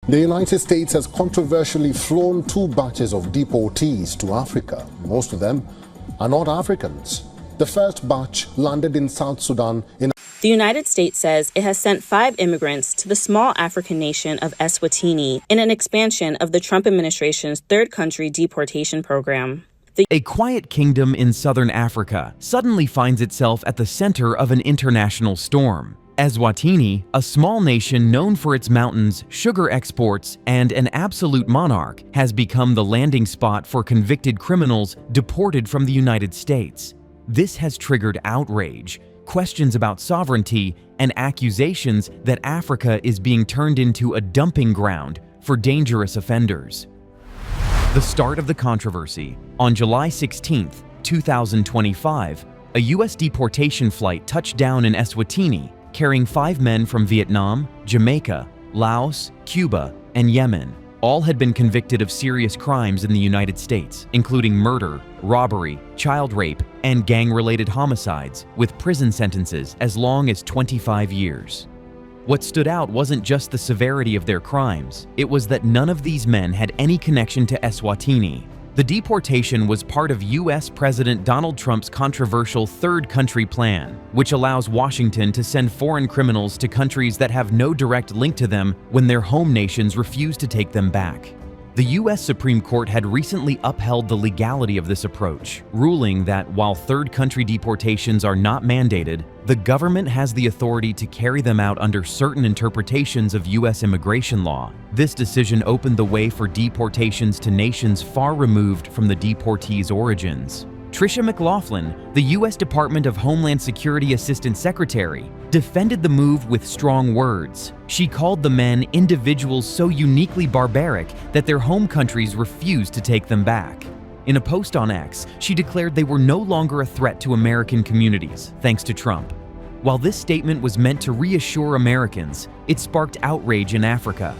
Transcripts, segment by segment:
The United States has controversially flown two batches of deportees to Africa. Most of them are not Africans. The first batch landed in South Sudan in The United States says it has sent 5 immigrants to the small African nation of Eswatini in an expansion of the Trump administration's third country deportation program. A quiet kingdom in southern Africa suddenly finds itself at the center of an international storm. Eswatini, a small nation known for its mountains, sugar exports, and an absolute monarch, has become the landing spot for convicted criminals deported from the United States. This has triggered outrage, questions about sovereignty, and accusations that Africa is being turned into a dumping ground for dangerous offenders. The start of the controversy. On July 16, 2025, a U.S. deportation flight touched down in Eswatini, carrying 5 men from Vietnam, Jamaica, Laos, Cuba, and Yemen. All had been convicted of serious crimes in the United States, including murder, robbery, child rape, and gang-related homicides, with prison sentences as long as 25 years. What stood out wasn't just the severity of their crimes, it was that none of these men had any connection to Eswatini. The deportation was part of U.S. President Donald Trump's controversial third country plan, which allows Washington to send foreign criminals to countries that have no direct link to them when their home nations refuse to take them back. The U.S. Supreme Court had recently upheld the legality of this approach, ruling that while third country deportations are not mandated, the government has the authority to carry them out under certain interpretations of U.S. immigration law. This decision opened the way for deportations to nations far removed from the deportees' origins. Tricia McLaughlin, the U.S. Department of Homeland Security Assistant Secretary, defended the move with strong words. She called the men individuals so uniquely barbaric that their home countries refused to take them back. In a post on X, she declared they were no longer a threat to American communities, thanks to Trump. While this statement was meant to reassure Americans, it sparked outrage in Africa.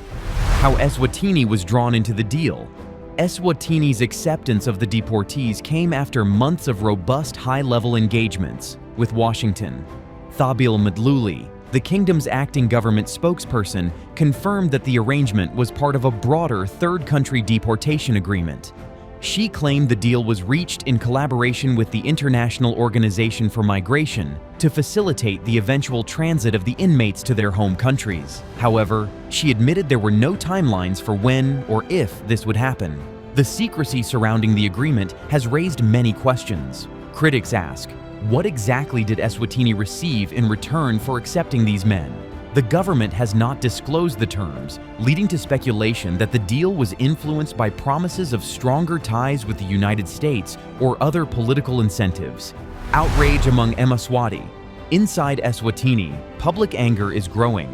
How Eswatini was drawn into the deal. Eswatini's acceptance of the deportees came after months of robust high-level engagements with Washington. Thabil Madluli, the kingdom's acting government spokesperson, confirmed that the arrangement was part of a broader third country deportation agreement. She claimed the deal was reached in collaboration with the International Organization for Migration to facilitate the eventual transit of the inmates to their home countries. However, she admitted there were no timelines for when or if this would happen. The secrecy surrounding the agreement has raised many questions. Critics ask, what exactly did Eswatini receive in return for accepting these men? The government has not disclosed the terms, leading to speculation that the deal was influenced by promises of stronger ties with the United States or other political incentives. Outrage among Emaswati. Inside Eswatini, public anger is growing.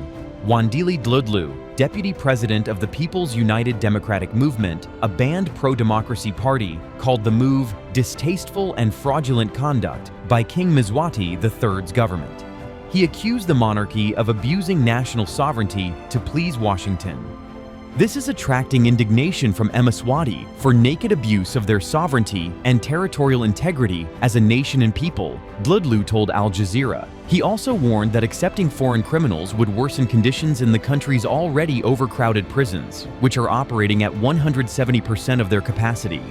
Wandile Dludlu, deputy president of the People's United Democratic Movement, a banned pro-democracy party, called the move distasteful and fraudulent conduct by King Mswati III's government. He accused the monarchy of abusing national sovereignty to please Washington. This is attracting indignation from Emaswati for naked abuse of their sovereignty and territorial integrity as a nation and people, Dludlu told Al Jazeera. He also warned that accepting foreign criminals would worsen conditions in the country's already overcrowded prisons, which are operating at 170% of their capacity.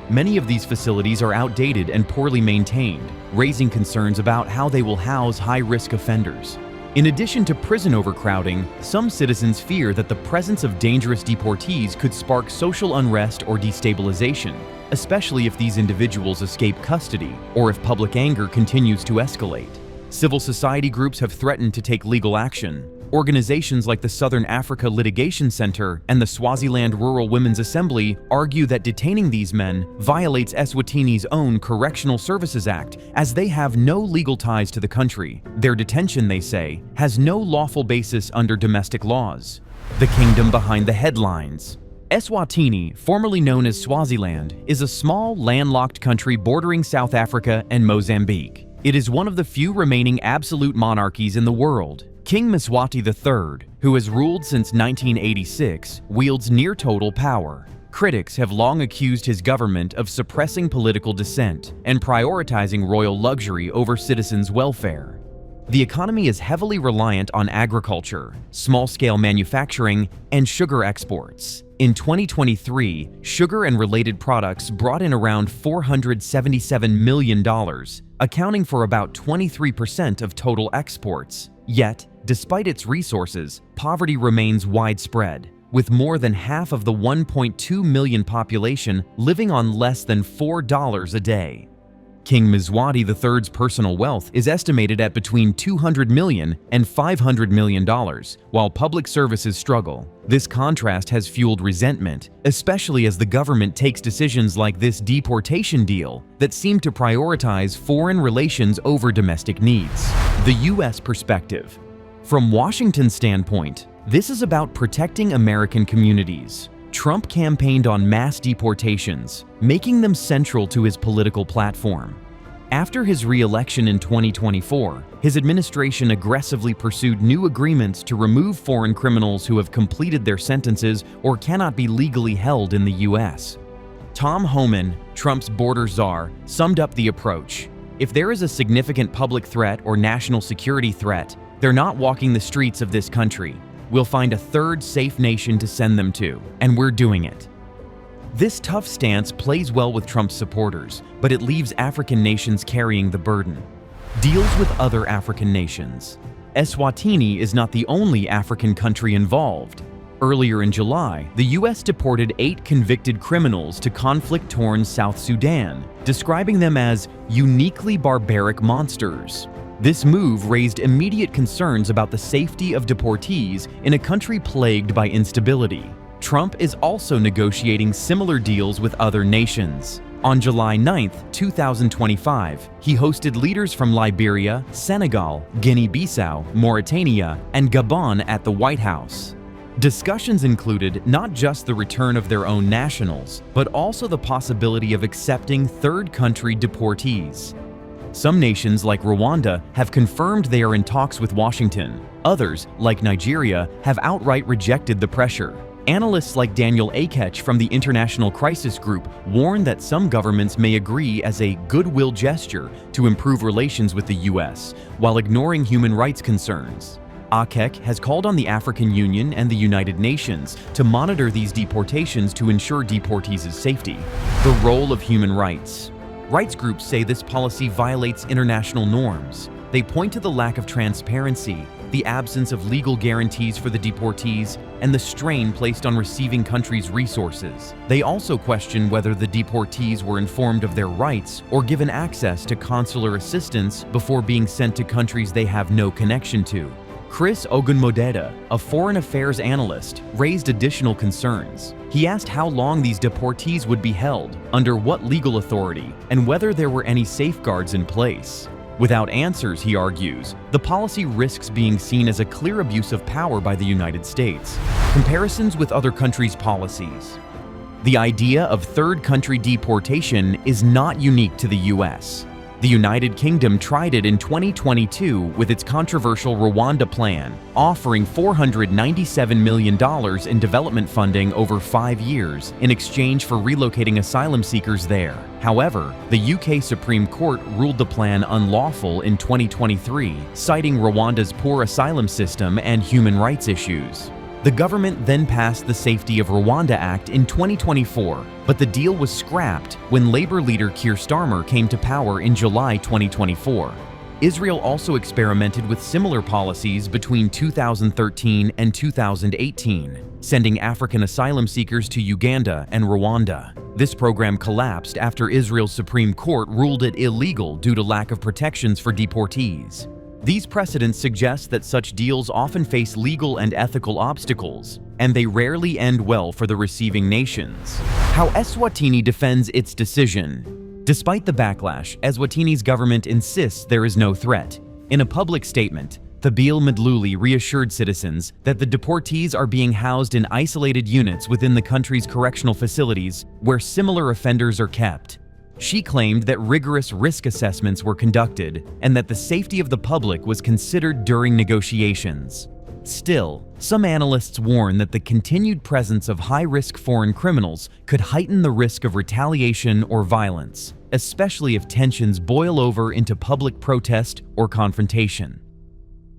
Many of these facilities are outdated and poorly maintained, raising concerns about how they will house high-risk offenders. In addition to prison overcrowding, some citizens fear that the presence of dangerous deportees could spark social unrest or destabilization, especially if these individuals escape custody or if public anger continues to escalate. Civil society groups have threatened to take legal action. Organizations like the Southern Africa Litigation Center and the Swaziland Rural Women's Assembly argue that detaining these men violates Eswatini's own Correctional Services Act, as they have no legal ties to the country. Their detention, they say, has no lawful basis under domestic laws. The kingdom behind the headlines. Eswatini, formerly known as Swaziland, is a small, landlocked country bordering South Africa and Mozambique. It is one of the few remaining absolute monarchies in the world. King Mswati III, who has ruled since 1986, wields near-total power. Critics have long accused his government of suppressing political dissent and prioritizing royal luxury over citizens' welfare. The economy is heavily reliant on agriculture, small-scale manufacturing, and sugar exports. In 2023, sugar and related products brought in around $477 million, accounting for about 23% of total exports. Yet, despite its resources, poverty remains widespread, with more than half of the 1.2 million population living on less than $4 a day. King Mswati III's personal wealth is estimated at between $200 million and $500 million, while public services struggle. This contrast has fueled resentment, especially as the government takes decisions like this deportation deal that seem to prioritize foreign relations over domestic needs. The U.S. perspective. From Washington's standpoint, this is about protecting American communities. Trump campaigned on mass deportations, making them central to his political platform. After his re-election in 2024, his administration aggressively pursued new agreements to remove foreign criminals who have completed their sentences or cannot be legally held in the U.S. Tom Homan, Trump's border czar, summed up the approach. If there is a significant public threat or national security threat, they're not walking the streets of this country. We'll find a third safe nation to send them to, and we're doing it. This tough stance plays well with Trump's supporters, but it leaves African nations carrying the burden. Deals with other African nations. Eswatini is not the only African country involved. Earlier in July, the U.S. deported 8 convicted criminals to conflict-torn South Sudan, describing them as uniquely barbaric monsters. This move raised immediate concerns about the safety of deportees in a country plagued by instability. Trump is also negotiating similar deals with other nations. On July 9, 2025, he hosted leaders from Liberia, Senegal, Guinea-Bissau, Mauritania, and Gabon at the White House. Discussions included not just the return of their own nationals, but also the possibility of accepting third-country deportees. Some nations, like Rwanda, have confirmed they are in talks with Washington. Others, like Nigeria, have outright rejected the pressure. Analysts like Daniel Akech from the International Crisis Group warn that some governments may agree as a goodwill gesture to improve relations with the U.S., while ignoring human rights concerns. Akech has called on the African Union and the United Nations to monitor these deportations to ensure deportees' safety. The role of human rights. Rights groups say this policy violates international norms. They point to the lack of transparency, the absence of legal guarantees for the deportees, and the strain placed on receiving countries' resources. They also question whether the deportees were informed of their rights or given access to consular assistance before being sent to countries they have no connection to. Chris Ogunmodeda, a foreign affairs analyst, raised additional concerns. He asked how long these deportees would be held, under what legal authority, and whether there were any safeguards in place. Without answers, he argues, the policy risks being seen as a clear abuse of power by the United States. Comparisons with other countries' policies. The idea of third-country deportation is not unique to the U.S. The United Kingdom tried it in 2022 with its controversial Rwanda plan, offering $497 million in development funding over 5 years in exchange for relocating asylum seekers there. However, the UK Supreme Court ruled the plan unlawful in 2023, citing Rwanda's poor asylum system and human rights issues. The government then passed the Safety of Rwanda Act in 2024, but the deal was scrapped when Labour leader Keir Starmer came to power in July 2024. Israel also experimented with similar policies between 2013 and 2018, sending African asylum seekers to Uganda and Rwanda. This program collapsed after Israel's Supreme Court ruled it illegal due to lack of protections for deportees. These precedents suggest that such deals often face legal and ethical obstacles, and they rarely end well for the receiving nations. How Eswatini defends its decision. Despite the backlash, Eswatini's government insists there is no threat. In a public statement, Thabil Madluli reassured citizens that the deportees are being housed in isolated units within the country's correctional facilities where similar offenders are kept. She claimed that rigorous risk assessments were conducted and that the safety of the public was considered during negotiations. Still, some analysts warn that the continued presence of high-risk foreign criminals could heighten the risk of retaliation or violence, especially if tensions boil over into public protest or confrontation.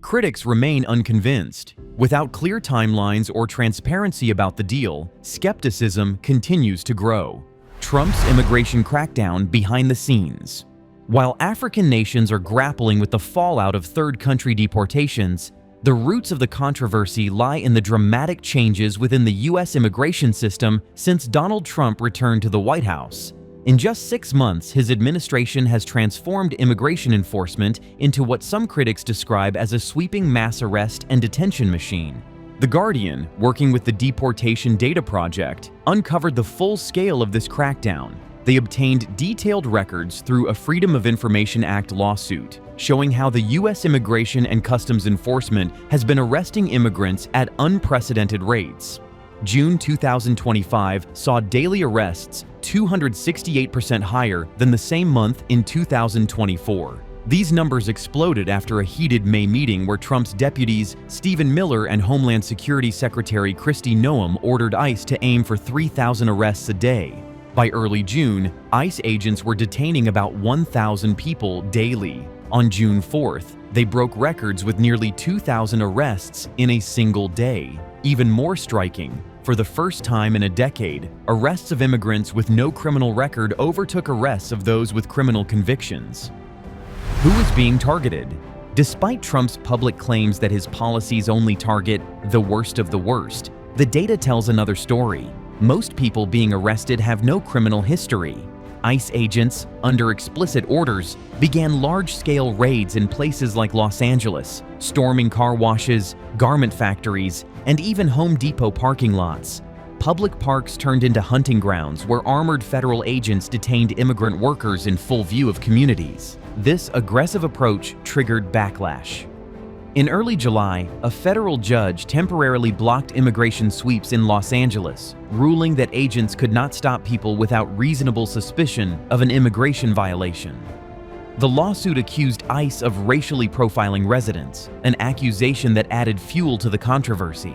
Critics remain unconvinced. Without clear timelines or transparency about the deal, skepticism continues to grow. Trump's immigration crackdown behind the scenes. While African nations are grappling with the fallout of third-country deportations, the roots of the controversy lie in the dramatic changes within the U.S. immigration system since Donald Trump returned to the White House. In just 6 months, his administration has transformed immigration enforcement into what some critics describe as a sweeping mass arrest and detention machine. The Guardian, working with the Deportation Data Project, uncovered the full scale of this crackdown. They obtained detailed records through a Freedom of Information Act lawsuit, showing how the U.S. Immigration and Customs Enforcement has been arresting immigrants at unprecedented rates. June 2025 saw daily arrests 268% higher than the same month in 2024. These numbers exploded after a heated May meeting where Trump's deputies Stephen Miller and Homeland Security Secretary Kristi Noem ordered ICE to aim for 3,000 arrests a day. By early June, ICE agents were detaining about 1,000 people daily. On June 4th, they broke records with nearly 2,000 arrests in a single day. Even more striking, for the first time in a decade, arrests of immigrants with no criminal record overtook arrests of those with criminal convictions. Who is being targeted? Despite Trump's public claims that his policies only target the worst of the worst, the data tells another story. Most people being arrested have no criminal history. ICE agents, under explicit orders, began large-scale raids in places like Los Angeles, storming car washes, garment factories, and even Home Depot parking lots. Public parks turned into hunting grounds where armored federal agents detained immigrant workers in full view of communities. This aggressive approach triggered backlash. In early July, a federal judge temporarily blocked immigration sweeps in Los Angeles, ruling that agents could not stop people without reasonable suspicion of an immigration violation. The lawsuit accused ICE of racially profiling residents, an accusation that added fuel to the controversy.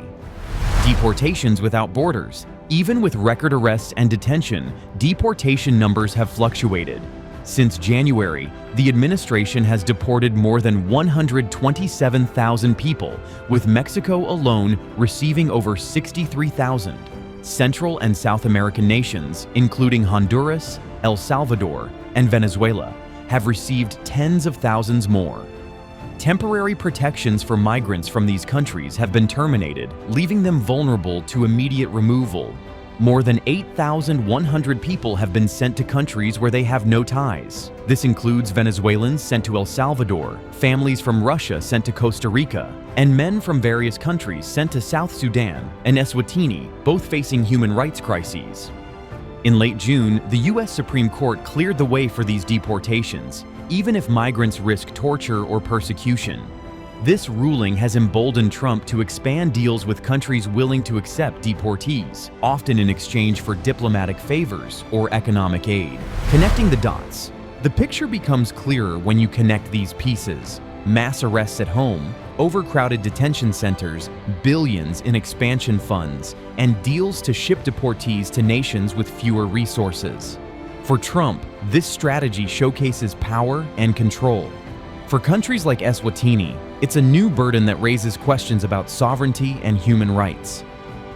Deportations without borders. Even with record arrests and detention, deportation numbers have fluctuated. Since January, the administration has deported more than 127,000 people, with Mexico alone receiving over 63,000. Central and South American nations, including Honduras, El Salvador, and Venezuela, have received tens of thousands more. Temporary protections for migrants from these countries have been terminated, leaving them vulnerable to immediate removal. More than 8,100 people have been sent to countries where they have no ties. This includes Venezuelans sent to El Salvador, families from Russia sent to Costa Rica, and men from various countries sent to South Sudan and Eswatini, both facing human rights crises. In late June, the U.S. Supreme Court cleared the way for these deportations, even if migrants risk torture or persecution. This ruling has emboldened Trump to expand deals with countries willing to accept deportees, often in exchange for diplomatic favors or economic aid. Connecting the dots. The picture becomes clearer when you connect these pieces. Mass arrests at home, overcrowded detention centers, billions in expansion funds, and deals to ship deportees to nations with fewer resources. For Trump, this strategy showcases power and control. For countries like Eswatini, it's a new burden that raises questions about sovereignty and human rights.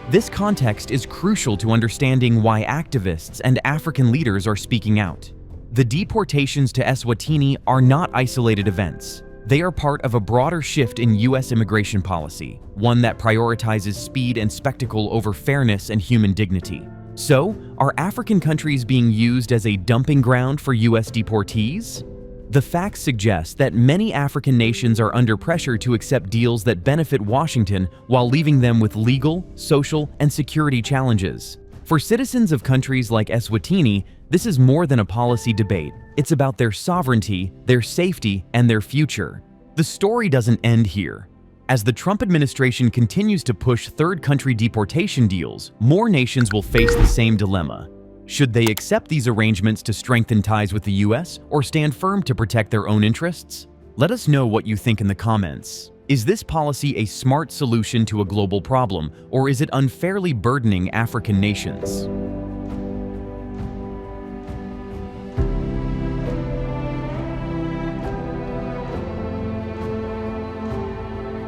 This context is crucial to understanding why activists and African leaders are speaking out. The deportations to Eswatini are not isolated events. They are part of a broader shift in U.S. immigration policy, one that prioritizes speed and spectacle over fairness and human dignity. So, are African countries being used as a dumping ground for U.S. deportees? The facts suggest that many African nations are under pressure to accept deals that benefit Washington while leaving them with legal, social, and security challenges. For citizens of countries like Eswatini, this is more than a policy debate. It's about their sovereignty, their safety, and their future. The story doesn't end here. As the Trump administration continues to push third-country deportation deals, more nations will face the same dilemma. Should they accept these arrangements to strengthen ties with the U.S. or stand firm to protect their own interests? Let us know what you think in the comments. Is this policy a smart solution to a global problem, or is it unfairly burdening African nations?